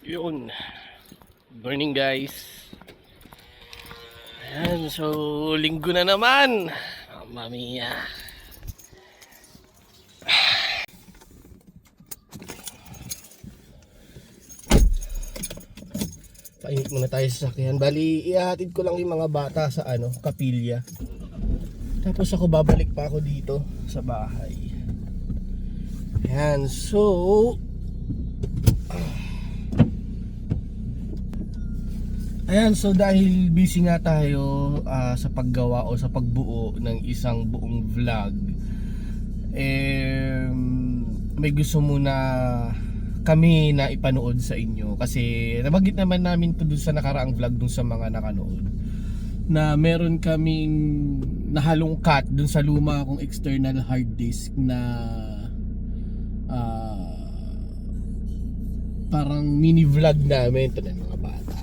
Yun. Morning guys. Ayan, so linggo na naman. Mamma mia. Painit muna tayo sa sakyan. Bali, ihahatid ko lang yung mga bata sa kapilya. Tapos ako babalik pa ako dito sa bahay. Ayan, so ayan, so dahil busy nga tayo sa paggawa o sa pagbuo ng isang buong vlog, may gusto muna kami na ipanood sa inyo. Kasi nabanggit naman namin to dun sa nakaraang vlog dun sa mga nakanood, na meron kaming nahalong cut dun sa luma kong external hard disk na parang mini vlog namin. Ito na yung mga bata.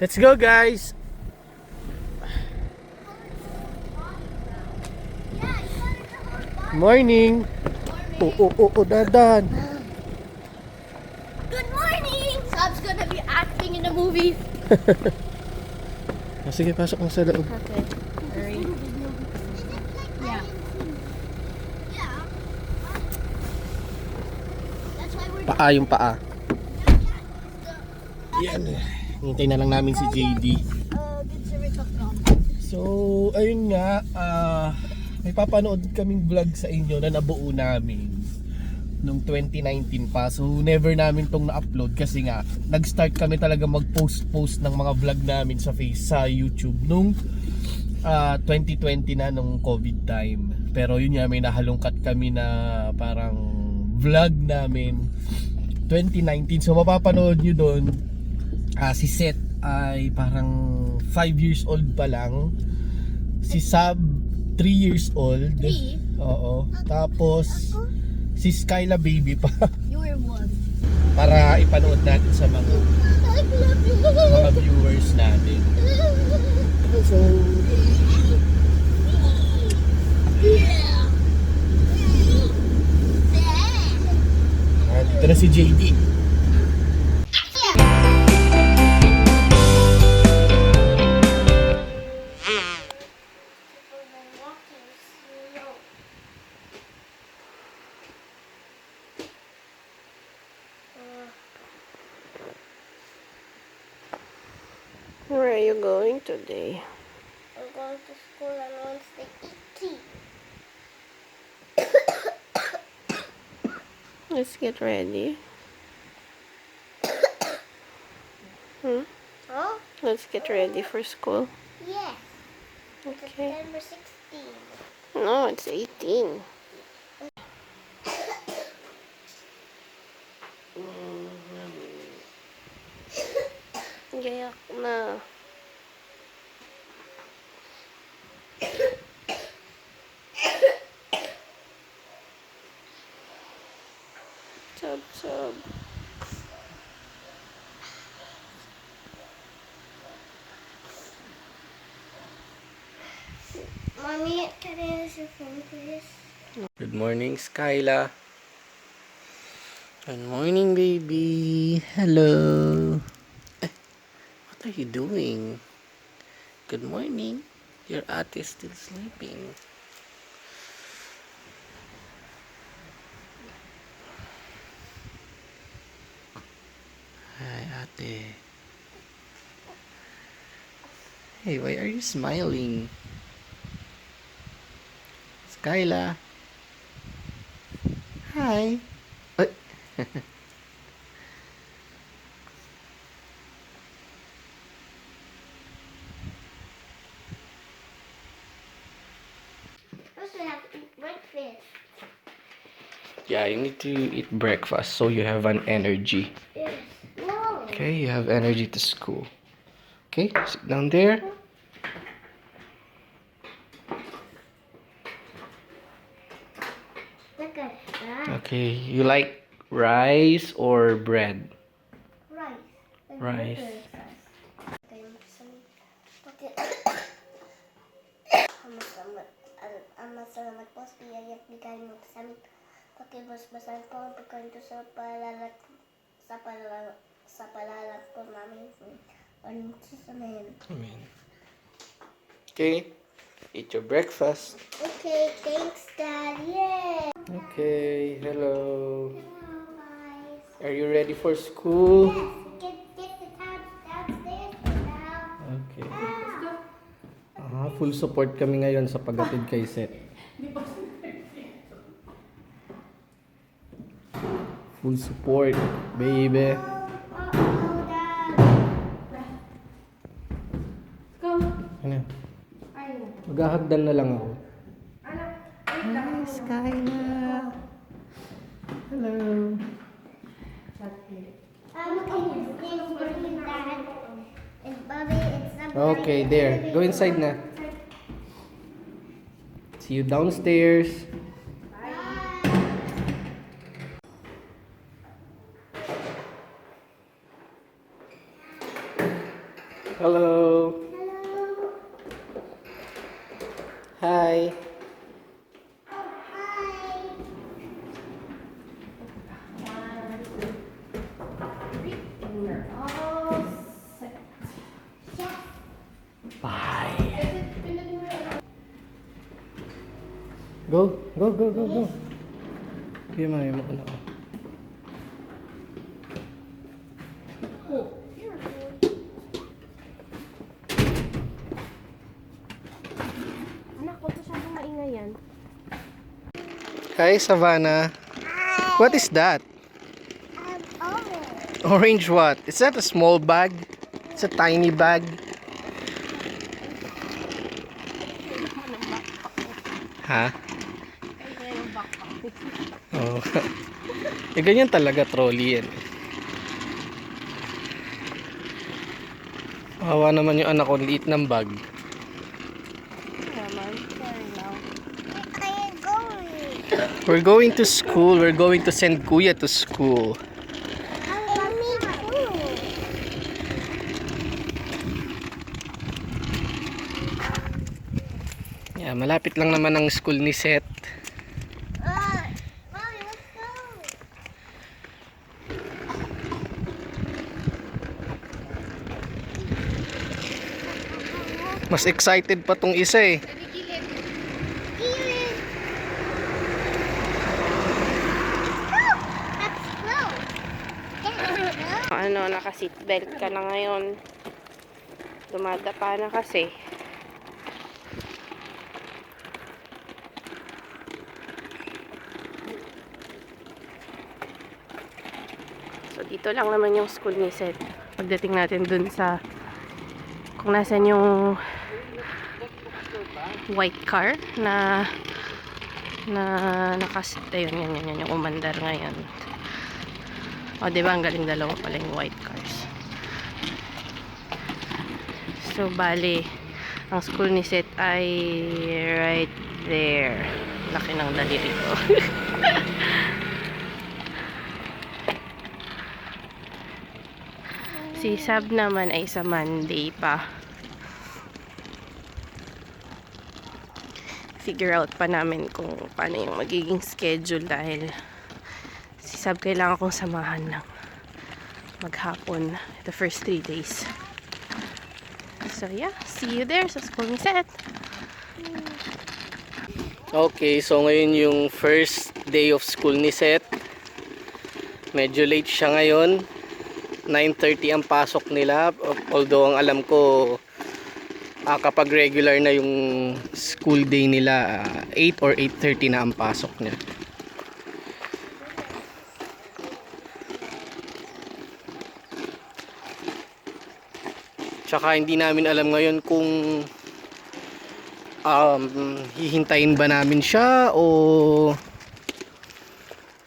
Let's go guys! Morning! Dadan! Good morning! Sab's gonna be acting in the movie. Sige, pasok mo sa loob. Okay. Hurry. Yeah. Paa yung paa. Yan. Hintay na lang namin si JD. So, ayun nga. May papanood kaming vlog sa inyo na nabuo namin nung 2019 pa. So, never namin tong na-upload kasi nga nag-start kami talaga mag-post ng mga vlog namin sa YouTube nung 2020 na, nung COVID time. Pero yun nga, may nahalungkat kami na parang vlog namin 2019. So, mapapanood nyo doon. Si Seth ay parang 5 years old pa lang. Si Sab 3 years old. 3? Oo. Tapos si Skyla baby pa. You were 1. Para ipanood natin sa mga viewers natin. So dito na si JD. Where are you going today? I'm going to school on Wednesday eating. Let's get ready. Huh? Let's get ready for school. Yes. Okay. September 16. No, it's 18. Gayak na. Sab. Mommy, can I use your phone, please? Good morning, Skyla. Good morning, baby. Hello. What are you doing? Good morning. Your ate is still sleeping. Hi, ate. Hey, why are you smiling? Skyla. Hi. Ay. First we have to eat breakfast. Yeah, you need to eat breakfast so you have an energy. Yes. No. Okay, you have energy to school. Okay, sit down there. Look at that. Okay, you like rice or bread? Rice. Rice. Okay. Salamat po sa biyayat bigay mo sa amin. Pakibasbasan po ang pagkanto sa palalat sa palalag ko namin on Amen. Amen. Okay, eat your breakfast. Okay, thanks, Dad. Yay! Okay, hello. Hello, guys. Are you ready for school? Yes, get the tabs downstairs now. Okay. Full support kami ngayon sa paghatid kay Seth. Full support, baby. Ano? Maghahagdan na lang ako. Hi, Skyla. Hello. Okay, there. Go inside na. See you downstairs. Hello. Hi. Bye. Go, go, go, go, go. Okay, mami, makuna ko. Anak, huwag masyadong maingay yan. Hi, Savannah. What is that? Orange what? Is that a small bag? It's a tiny bag. Ha? Oh. Ganyan talaga trolley yan. Hawa naman yung anak ko, liit ng bag. We're going to school. We're going to send Kuya to school. Yeah, malapit lang naman ang school ni Seth. Mommy, let's go. Mas excited pa tong isa eh. Ano, naka-seatbelt ka na ngayon. Dumadapa na kasi. So, dito lang naman yung school ni Seth. Pagdating natin dun sa kung nasan yung white car na nakasit. Ayun, yan, yung umandar ngayon. O, diba? Ang galing dalawa pala yung white cars. So, bali, ang school ni Seth ay right there. Laki ng daliri ko. Si Sab naman ay sa Monday pa. Figure out pa namin kung paano yung magiging schedule dahil si Sab kailangan kong samahan ng maghapon the first 3 days. So yeah, see you there sa school ni Seth. Okay, so ngayon yung first day of school ni Seth. Medyo late siya ngayon. 9:30 ang pasok nila. Although ang alam ko kapag regular na yung school day nila 8 or 8:30 na ang pasok niya. Tsaka hindi namin alam ngayon kung hihintayin ba namin siya o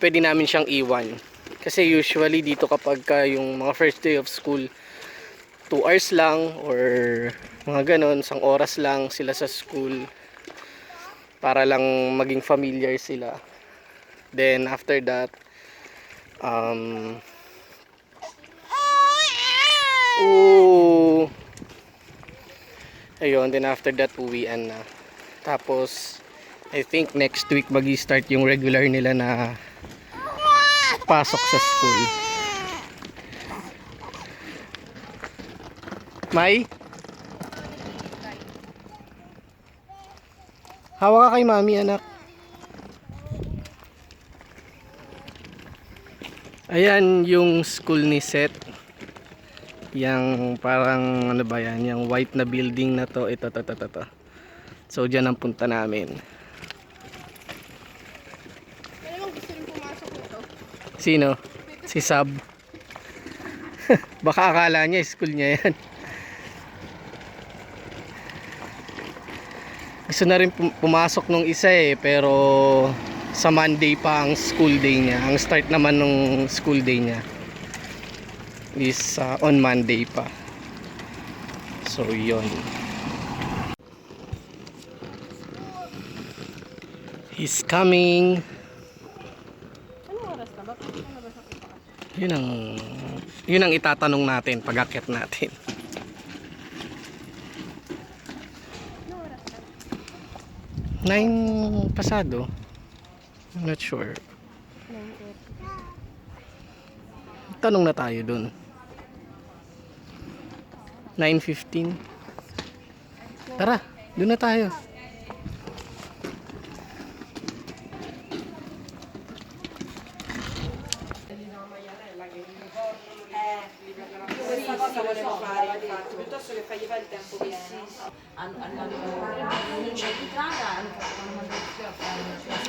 pwede namin siyang iwan. Kasi usually dito kapag yung mga first day of school 2 hours lang or mga ganon, 1 oras lang sila sa school para lang maging familiar sila. Then after that ayun, then after that uwian na. Tapos I think next week magi-start yung regular nila na pasok sa school. May? Hawa ka kay mami, anak. Ayan yung school ni Seth. Yang parang ano ba yan, yung white na building na to. Ito. So dyan ang punta namin. Ano gusto rin pumasok nito? Sino? Si Sab. Baka akala niya school niya yan. Gusto na rin pumasok nung isa pero sa Monday pa ang school day niya. Ang start naman nung school day niya is on Monday pa. So yon. He's coming. Anong oras na ba? Ano ba sa Yun ang itatanong natin pag akyat natin. Anong oras na? 9 pasado. I'm not sure. 9:30. Tanong na tayo dun. 9:15. Tara, dun na tayo. Questa cosa volevo fare, infatti, piuttosto che fargli fare il tempo che non c'è entrata.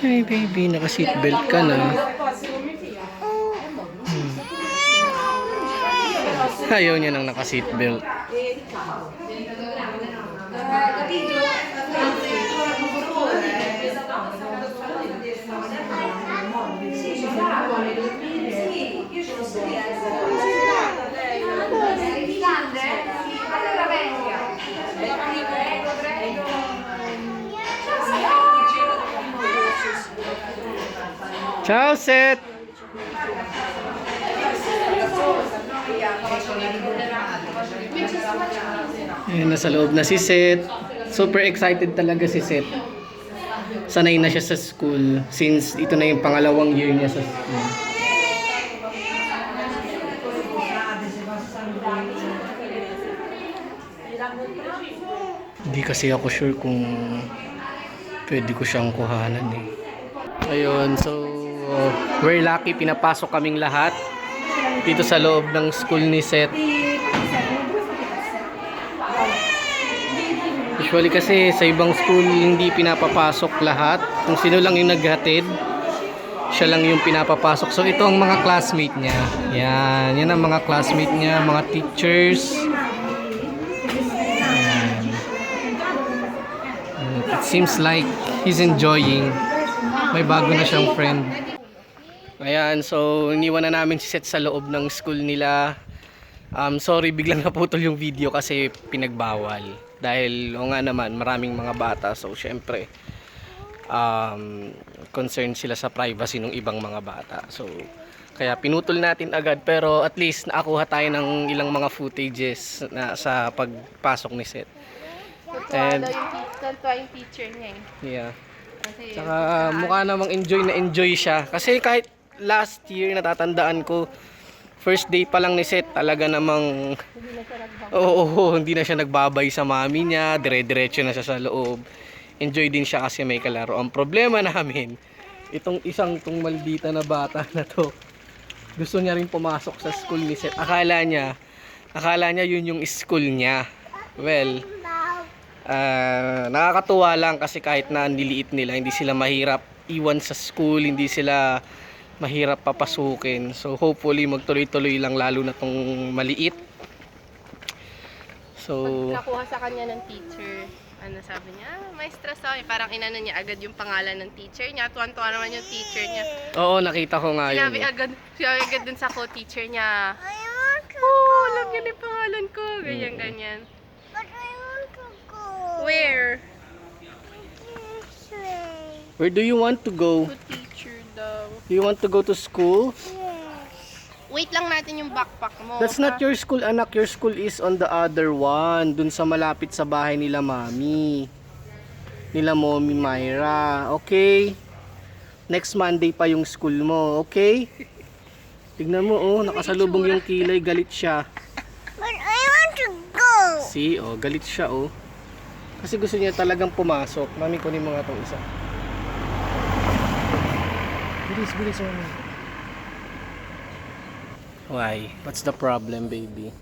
Hey baby, naka-seatbelt ka na. Ayaw niya nang naka-seatbelt. Ciao, Seth! Ayan, nasa loob na si Seth. Super excited talaga si Seth. Sanay na siya sa school since ito na yung pangalawang year niya sa school. Hindi kasi ako sure kung pwede ko siyang kuhanan eh. Ayun, so we're lucky, pinapasok kaming lahat dito sa loob ng school ni Seth. Usually kasi sa ibang school hindi pinapapasok lahat. Kung sino lang yung naghatid, siya lang yung pinapapasok. So ito ang mga classmate niya. Yan ang mga classmate niya, mga teachers. Yan. It seems like he's enjoying. May bago na siyang friend. Ayan, so iniwan na namin si Seth sa loob ng school nila. Sorry, biglang naputol yung video kasi pinagbawal. Dahil o nga naman, maraming mga bata. So syempre, concerned sila sa privacy ng ibang mga bata. So kaya pinutol natin agad. Pero at least nakakuha tayo ng ilang mga footages na sa pagpasok ni Seth. Natuwa yung teacher niya eh. Yeah. Kasi Saka mukha namang enjoy siya. Kasi kahit last year natatandaan ko, first day pa lang ni Seth, talaga namang hindi na siya nagbabay. hindi na siya nagbabay sa mami niya, dire-diretso na siya sa loob. Enjoy din siya kasi may kalaro. Ang problema namin, itong maldita na bata na to, gusto niya rin pumasok sa school ni Seth. Akala niya yun yung school niya. Well, nakakatuwa lang kasi kahit na niliit nila, hindi sila mahirap iwan sa school, hindi sila mahirap papasukin. So hopefully magtuloy-tuloy lang, lalo na tong maliit. So Pag nakuha sa kanya ng teacher, ano sabi niya? Maestra sa parang inano niya agad yung pangalan ng teacher niya. Tuwan-tuwa naman yung teacher niya. oo, nakita ko nga yun. Sinabi agad dun sa co-teacher niya. I want to Alam niya na yung pangalan ko. Ganyan. but I want to go. Where? This way. Where do you want to go? To teacher daw. Do you want to go to school? Yes. Wait lang natin yung backpack mo. That's not your school, anak. Your school is on the other one. Dun sa malapit sa bahay nila mami. Nila mommy Myra. Okay? Next Monday pa yung school mo. Okay? Tignan mo, oh. Nakasalubong yung kilay. Galit siya. But I want to go. See, oh, galit siya, oh. Kasi gusto niya talagang pumasok. Mami, kunin mo nga itong isa. Bilis, mami. Why? What's the problem, baby?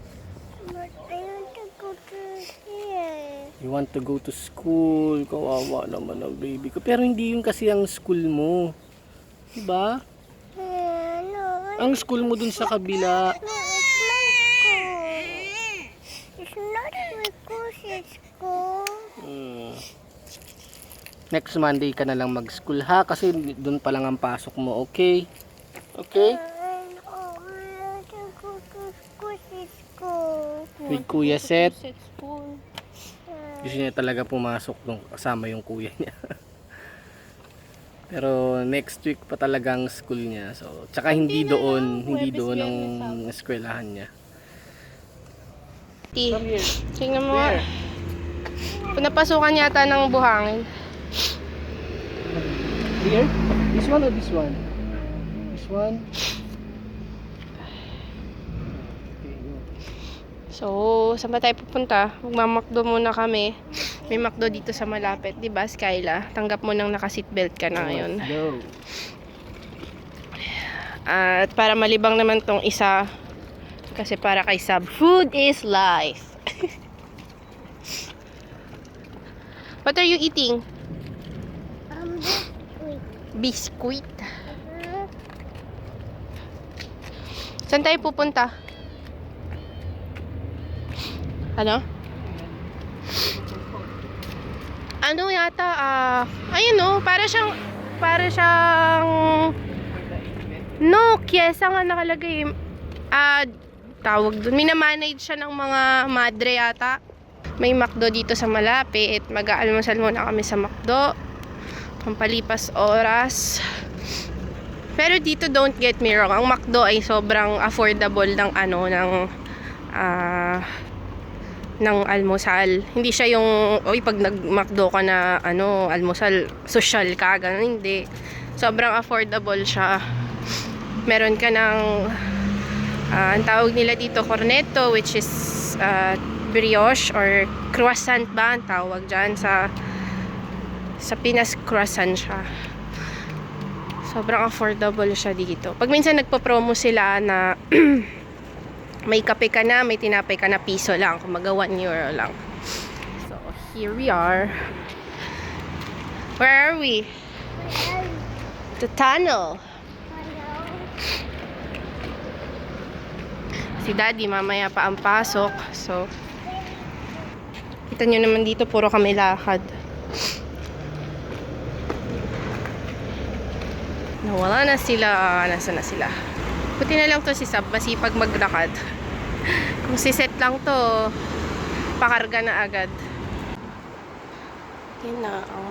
But I want to go to here. You want to go to school. Kawawa naman ang baby ko. Pero hindi yun kasi ang school mo. Diba? No, Ang school mo dun sa kabila. no, it's my school. It's not my cousin's school. Next Monday ka na lang mag-school ha. Kasi dun pa lang ang pasok mo. Okay? Okay? And I want to go to cousin's school. With Kuya Seth. School. Gusto niya talaga pumasok dun kasama yung kuya niya. Pero next week pa talagang school niya. So, tsaka hindi doon ang eskwelahan niya. Tingnan mo nga. Napasukan yata ng buhangin. Here? This one or this one? This one? So, saan ba tayo pupunta? Magmamakdo muna kami. May makdo dito sa malapit, di ba, Skyla? Tanggap mo nang naka-seatbelt ka na ngayon. Let's go. At para malibang naman tong isa, kasi para kay Sab, food is life. What are you eating? Biscuit. Biscuit. Saan tayo pupunta? Ano? Ano yata, ayun no, para siyang, no, Kiesa nga nakalagay. Tawag dun, minamanage siya ng mga madre yata. May McDo dito sa malapit. Mag-aalmusal muna kami sa McDo. Pampalipas oras. Pero dito, don't get me wrong, ang McDo ay sobrang affordable ng ng almusal. Hindi siya yung pag nag-McDo ka na almusal, social ka, ganun. Hindi. Sobrang affordable siya. Meron ka ng ang tawag nila dito cornetto, which is brioche or croissant ba ang tawag dyan sa Pinas. Croissant siya. Sobrang affordable siya dito. Pag minsan nagpo-promo sila na may kape ka na, may tinapay ka na, piso lang. Kumaga 1 euro lang. So, here we are. Where are we? The tunnel. Si Daddy, mamaya pa ang pasok. So, kita nyo naman dito, puro kami lakad. Nawala na sila. Nasaan na sila? Buti na lang to si Sab, masipag maglakad. Kung si Seth lang to, pakarga na agad. Yan na ang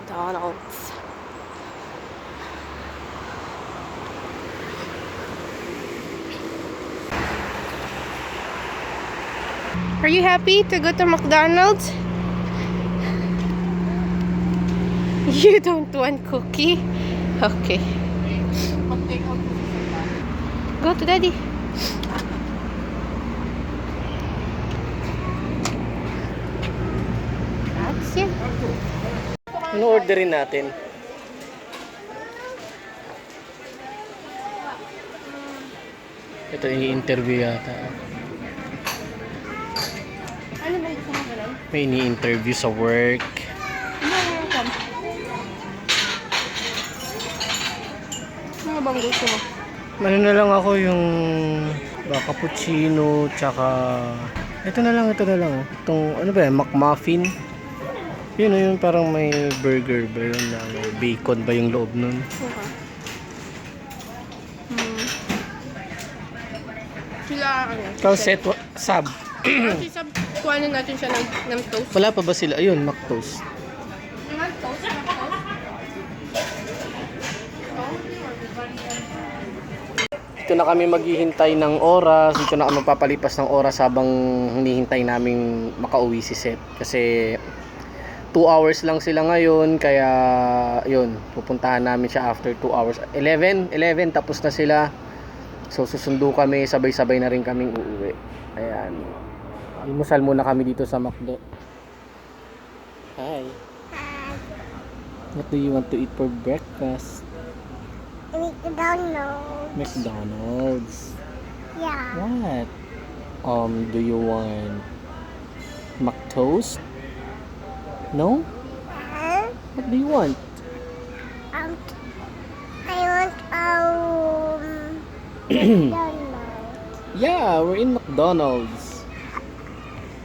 McDonald's. Are you happy to go to McDonald's? You don't want cookie? Okay. Go to Daddy. That's it. Ano orderin natin? Ito yung interview yata. Ano ba gusto mo ganun? May ini-interview sa work. Ano bang gusto mo? Ano na lang ako yung cappuccino, tsaka ito na lang. Oh. Itong, ano ba yan, McMuffin. Yun o, yung parang may burger ba yun na may bacon ba yung loob nun. Sila, Ikaw, Seth, Sab. si Sab, kuhanin natin siya ng toast. Wala pa ba sila? Ayun, McToast. Toast? Dito na kami maghihintay ng oras. Dito na kami magpapalipas ng oras habang hinihintay namin makauwi si Seth. Kasi 2 hours lang sila ngayon. Kaya yun, pupuntahan namin siya after 2 hours. 11 tapos na sila. So susundo kami, sabay-sabay na rin kaming uuwi. Ayan. Imusal muna kami dito sa McDo. Hi. What do you want to eat for breakfast? McDonald's. McDonald's. Yeah. What? Do you want McToast? No? What do you want? I want McDonald's. Yeah, we're in McDonald's.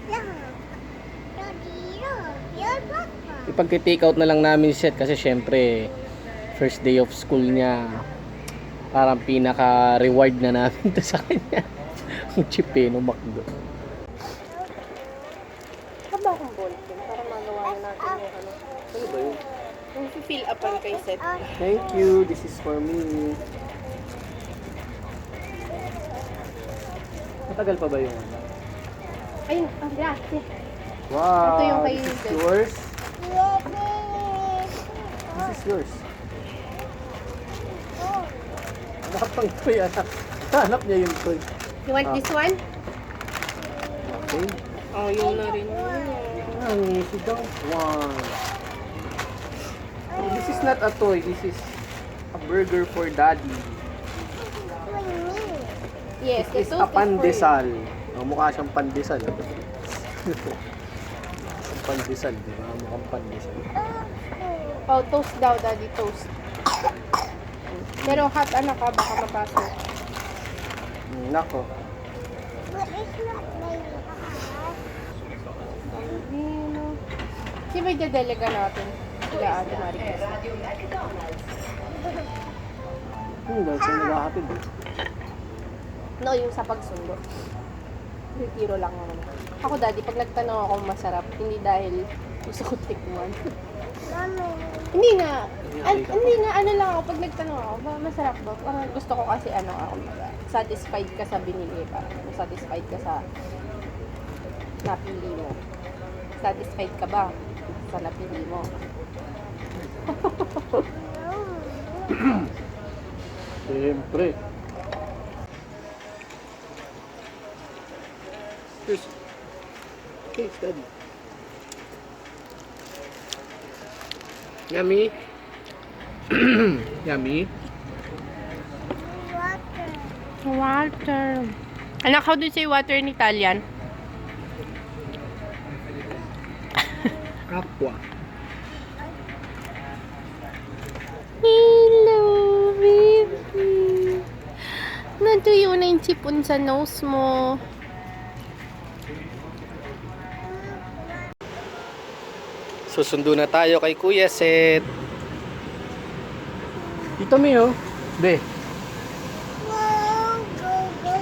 Look. Daddy, look. Your papa. Ipag-take out na lang namin set kasi syempre first day of school niya. Parang pinaka-reward na namin to sa kanya. Ang cheap no McDo. Haba akong ballpen para magawa na natin yung ano. Ano ba yun? Yung fill upan kay Seth. Thank you. This is for me. Matagal pa ba yun? Ayun, gracias. Wow. Ito yung kay This is Seth. yours. This is yours. Hanap pang toy, anak. Hanap niya yung toy. You want this one? Okay. Oh, yun na rin. Ang easy daw. Wow. This is not a toy. This is a burger for daddy. Yes, This is a pandesal. Oh, mukha siyang pandesal. Ang pandesal, di ba? Mukhang pandesal. Oh, toast daw, daddy, toast. Pero hot ano ka, baka mapasok. Nako. But it's not like Sino yung dedelega natin? Sila Ate Maricas. Dahil siya naghahatid. No, yung sa pagsundo. Retiro lang naman. Ako, daddy, pag nagtanong ako masarap, hindi dahil gusto ko tikman. Mommy. Hindi nga. Hindi nga, ano lang ako, pag nagtanong ako, masarap ba? Parang gusto ko kasi ano ako, satisfied ka sa binili ka. Satisfied ka sa napili mo. Satisfied ka ba sa napili mo? Siyempre. Cheers. Okay, steady. Yummy. Yummy. Water. Water. Anak, how do you say water in Italian? Aqua. Hello, baby. Natuyo na yung sipon sa nose mo. Susundo na tayo kay Kuya Seth. Dito mi oh. Be. Go, go, go, go.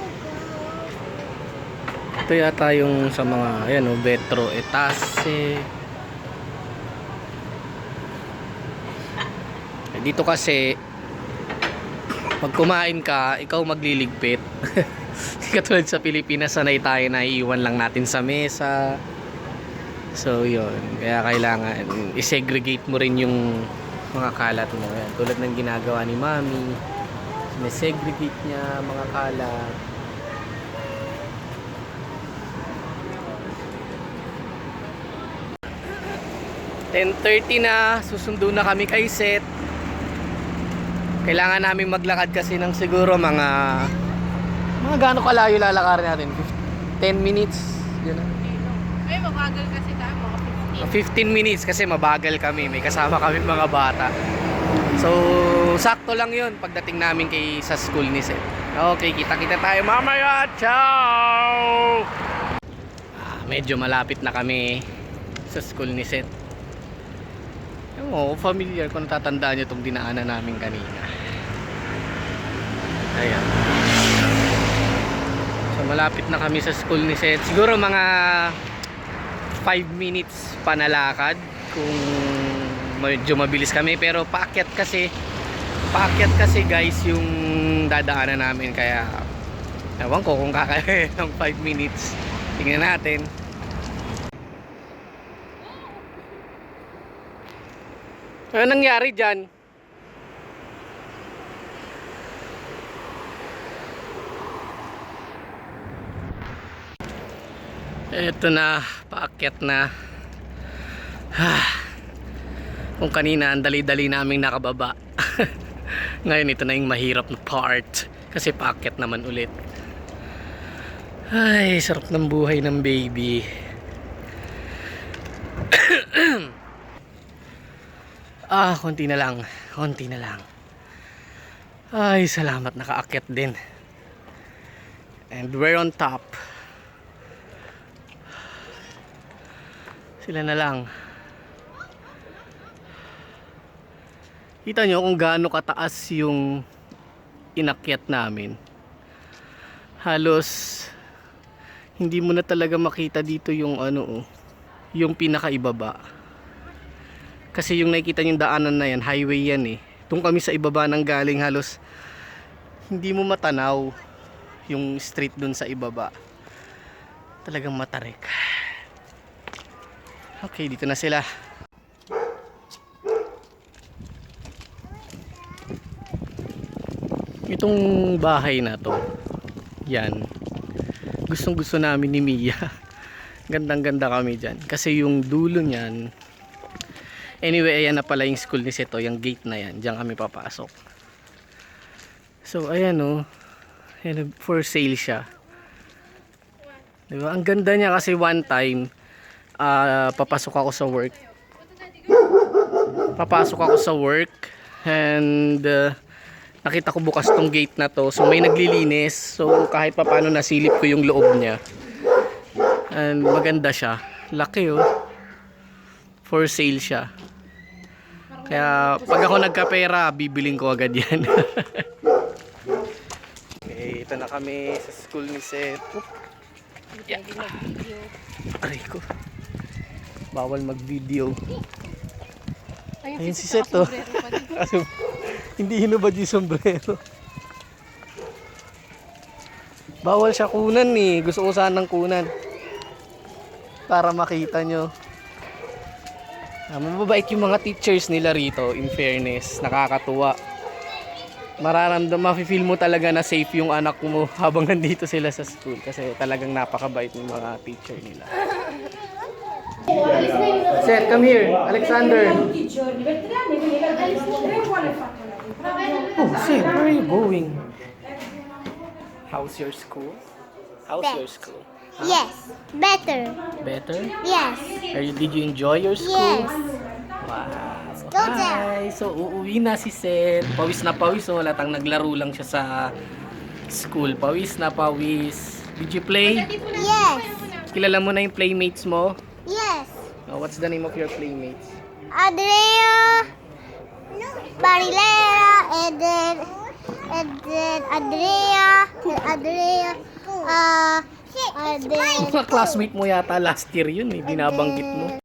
Ito yata yung sa mga ayan oh, Betro Etase. Dito kasi pag kumain ka, ikaw magliligpit. Katulad sa Pilipinas, sanay tayo na iiwan lang natin sa mesa. So yun, kaya kailangan i-segregate mo rin yung mga kalat mo. Yan, tulad ng ginagawa ni Mami. Sinasegregate niya mga kalat. "10:30 na, susundo na kami kay Seth. Kailangan namin maglakad kasi ng siguro mga gaano kalayo lalakarin natin? 10 minutes. Yun na. Ay, mabagal kasi tayo, mga 15 minutes kasi mabagal kami. May kasama kami mga bata. So, sakto lang yun pagdating namin sa school ni Seth. Okay, kita-kita tayo mamaya. Ciao! Medyo malapit na kami sa school ni Seth. Familiar kung natatandaan nyo itong dinaanan namin kanina. Ayan. So, malapit na kami sa school ni Seth. Siguro mga 5 minutes panalakad kung medyo mabilis kami, pero paakyat kasi guys yung dadaanan namin, kaya ewan ko kung kakaya ng 5 minutes. Tingnan natin. Ano nangyari dyan? Eto na, paakyat na. Kung kanina ang dali-dali naming nakababa. Ngayon ito na yung mahirap na part kasi paakyat naman ulit. Ay, sarap ng buhay ng baby. Konti na lang. Konti na lang. Ay, salamat, nakaakyat din. And we're on top. Sila na lang. Kita nyo kung gaano kataas yung inakyat namin. Halos hindi mo na talaga makita dito yung yung pinakaibaba. Kasi yung nakikita yung daanan na yan, highway yan eh. Doon kami sa ibaba nang galing, halos hindi mo matanaw yung street doon sa ibaba. Talagang matarik. Okay, dito na sila. Itong bahay na to, yan, gustong gusto namin ni Mia. Gandang ganda kami dyan kasi yung dulo nyan, anyway, ayan na pala yung school ni Seto, yung gate na yan, dyan kami papasok. So ayan ayan, for sale siya, diba? Ang ganda niya kasi one time papasok ako sa work and nakita ko bukas tong gate na to, so may naglilinis, so kahit pa paano nasilip ko yung loob niya. And maganda siya, laki for sale siya, kaya pag ako nagkapera bibiling ko agad yan. Okay, ito na kami sa school ni Seth. Yeah. Aray ko, bawal mag video. Ayun si Seth hindi hinubad yung sombrero. Bawal siya kunan eh. Gusto ko sanang kunan para makita nyo. Mababait yung mga teachers nila rito, in fairness. Nakakatuwa. Mafe-feel mo talaga na safe yung anak mo habang nandito sila sa school kasi talagang napakabait ng mga teacher nila. Seth, come here. Alexander. Oh, Seth, where are you going? How's your school? How's your school? Huh? Yes, better. Better? Yes. Did you enjoy your school? Yes. Wow. Go there. Hi. So, uuwi na si Seth. Pawis na pawis. Latang naglaro lang siya sa school. Pawis na pawis. Did you play? Yes. Kilala mo na yung playmates mo? Yes. What's the name of your playmates? Andrea, Barilera, and then Andrea, and then Mga classmate mo yata last year yun eh. Binabanggit mo.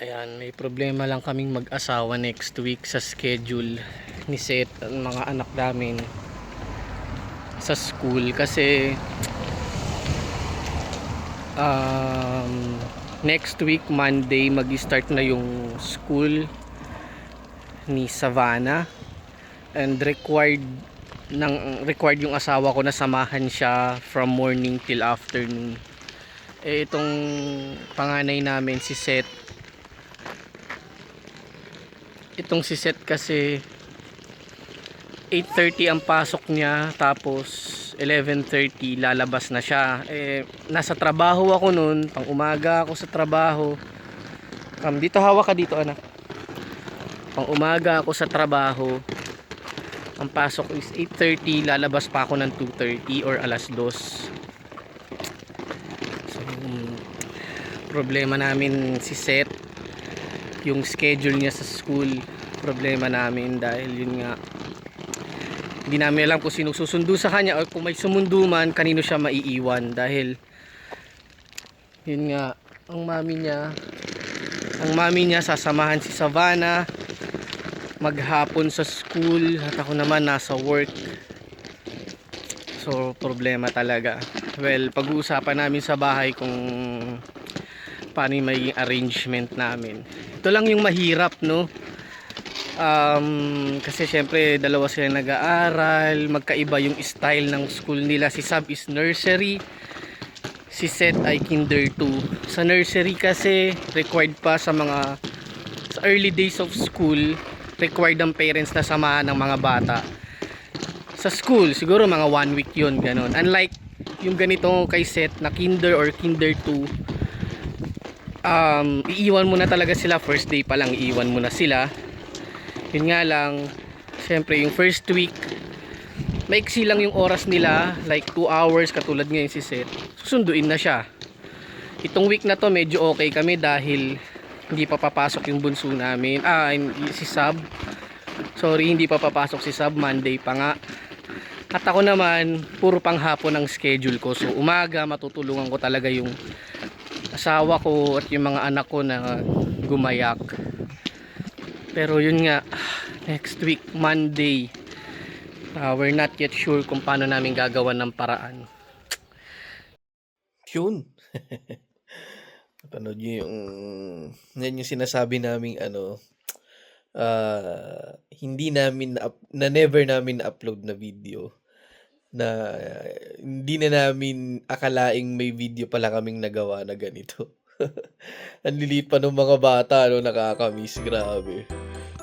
Ayan, may problema lang kaming mag-asawa next week sa schedule ni Seth at mga anak namin sa school kasi next week Monday mag-start na yung school ni Savannah and required yung asawa ko na samahan siya from morning till afternoon. Itong panganay namin si Seth, kasi 8:30 ang pasok niya, tapos 11:30 lalabas na siya. Nasa trabaho ako noon, pang umaga ako sa trabaho. Dito, hawak ka dito anak. Pang umaga ako sa trabaho. Ang pasok is 8:30, lalabas pa ako ng 2:30 or 2:00. So, problema namin si Seth, yung schedule niya sa school, problema namin dahil yun nga, hindi namin alam kung sino susundo sa kanya o kung may sumundo man, kanino siya maiiwan dahil yun nga, ang mami niya sasamahan si Savannah maghapon sa school at ako naman nasa work. So problema talaga. Well, pag-uusapan namin sa bahay kung paano yung magiging arrangement namin. Ito lang yung mahirap, no? Kasi syempre dalawa sila nag-aaral, magkaiba yung style ng school nila. Si Sab is nursery si Seth ay kinder 2. Sa nursery kasi required pa sa early days of school, required ang parents na samahan ng mga bata. Sa school siguro mga 1 week yun, ganun. Unlike yung ganito kay Seth na kinder or kinder 2, iiwan mo na talaga sila first day pa lang, iiwan mo na sila. Yun nga lang, syempre yung first week maiksi lang yung oras nila, like 2 hours katulad ngayon si Seth, susunduin na siya. Itong week na to medyo okay kami dahil hindi pa papasok yung bunso namin, si Sab, sorry, hindi pa papasok si Sab, Monday pa nga. At ako naman puro panghapon ang schedule ko, so umaga matutulungan ko talaga yung asawa ko at yung mga anak ko na gumayak. Pero yun nga, next week Monday, we're not yet sure kung paano namin gagawa ng paraan. Yun. Panood nyo yan yung sinasabi naming hindi namin never namin na-upload na video na hindi na namin akalaing may video pala kaming nagawa na ganito. Ang lilit pa ng mga bata, nakakamiss, grabe.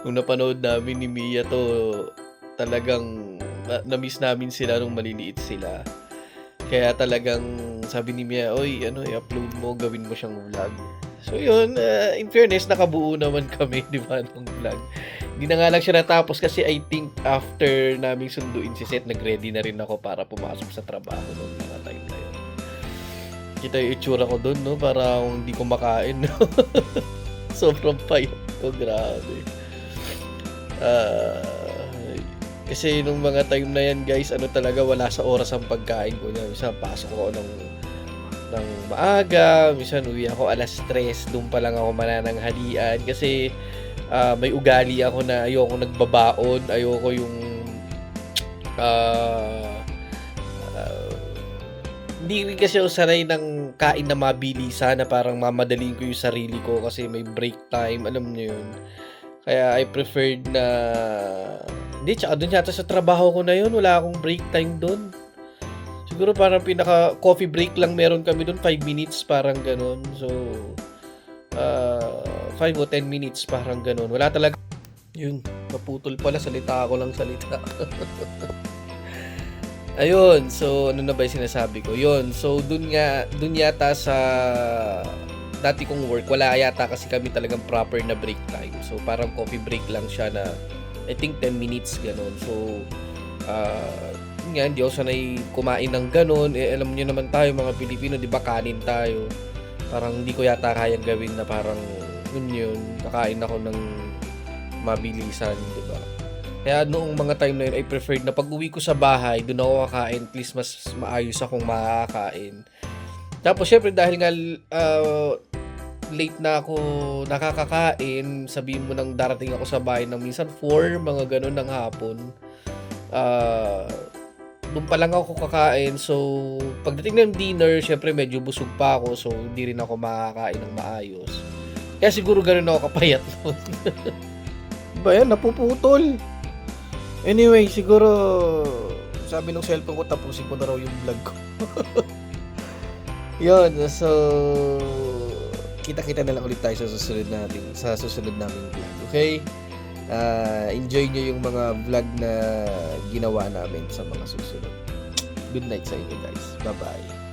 Nung napanood namin ni Mia to, talagang na-miss namin sila nung maliliit sila. Kaya talagang sabi ni Mia, oy, i-upload mo, gawin mo siyang vlog. So yun, in fairness, nakabuo naman kami, di ba, ng vlog. Hindi na nga lang siya natapos kasi I think after naming sunduin si Seth, nag-ready na rin ako para pumasok sa trabaho noong mga time na yun. Kita yung itsura ko doon, no? Para hindi ko makain, no? Sobrang payat ko, grabe. Kasi nung mga time na yan, guys, talaga, wala sa oras ang pagkain ko niya. Minsan, pasok ko ng maaga, minsan uwi ako alas 3, doon pa lang ako manananghalian kasi may ugali ako na ayoko nagbabaon, ayoko yung hindi rin kasi ako sanay ng kain na mabilisan na parang mamadaliin ko yung sarili ko kasi may break time, alam niyo yun. Kaya I preferred na hindi, tsaka dun yata sa trabaho ko na yun, wala akong break time dun. Siguro parang pinaka coffee break lang meron kami dun, 5 minutes, parang ganun. So 5 o 10 minutes, parang ganun. Wala talaga. Yun, naputol pala, salita ako lang salita. Ayun, so ano na ba yung sinasabi ko? Yun, so dun yata sa dati kong work, wala yata kasi kami talagang proper na break time. So parang coffee break lang siya na I think 10 minutes, ganun. So nga, hindi ako sanay kumain ng ganun. Alam niyo naman tayo mga Pilipino, di ba, kanin tayo. Parang hindi ko yata kayang gawin na parang yun, kakain ako ng mabilisan, di ba? Kaya noong mga time na yun, I preferred na pag uwi ko sa bahay, doon ako kakain, at least mas maayos akong makakain. Tapos syempre dahil nga late na ako nakakakain, sabihin mo nang darating ako sa bahay ng minsan 4, mga ganun ng hapon. Doon pa lang ako kakain. So, pagdating ng dinner, syempre medyo busog pa ako. So, hindi rin ako makakain ng maayos. Kaya siguro ganun ako kapayat nun. Ba yan, napuputol. Anyway, siguro sabi ng cellphone ko, tapusin ko na raw yung vlog ko. Yun, so kita-kita na lang ulit tayo sa susunod naming vlog. Okay? Enjoy nyo yung mga vlog na ginawa namin sa mga susunod. Good night sa inyo, guys. Bye-bye.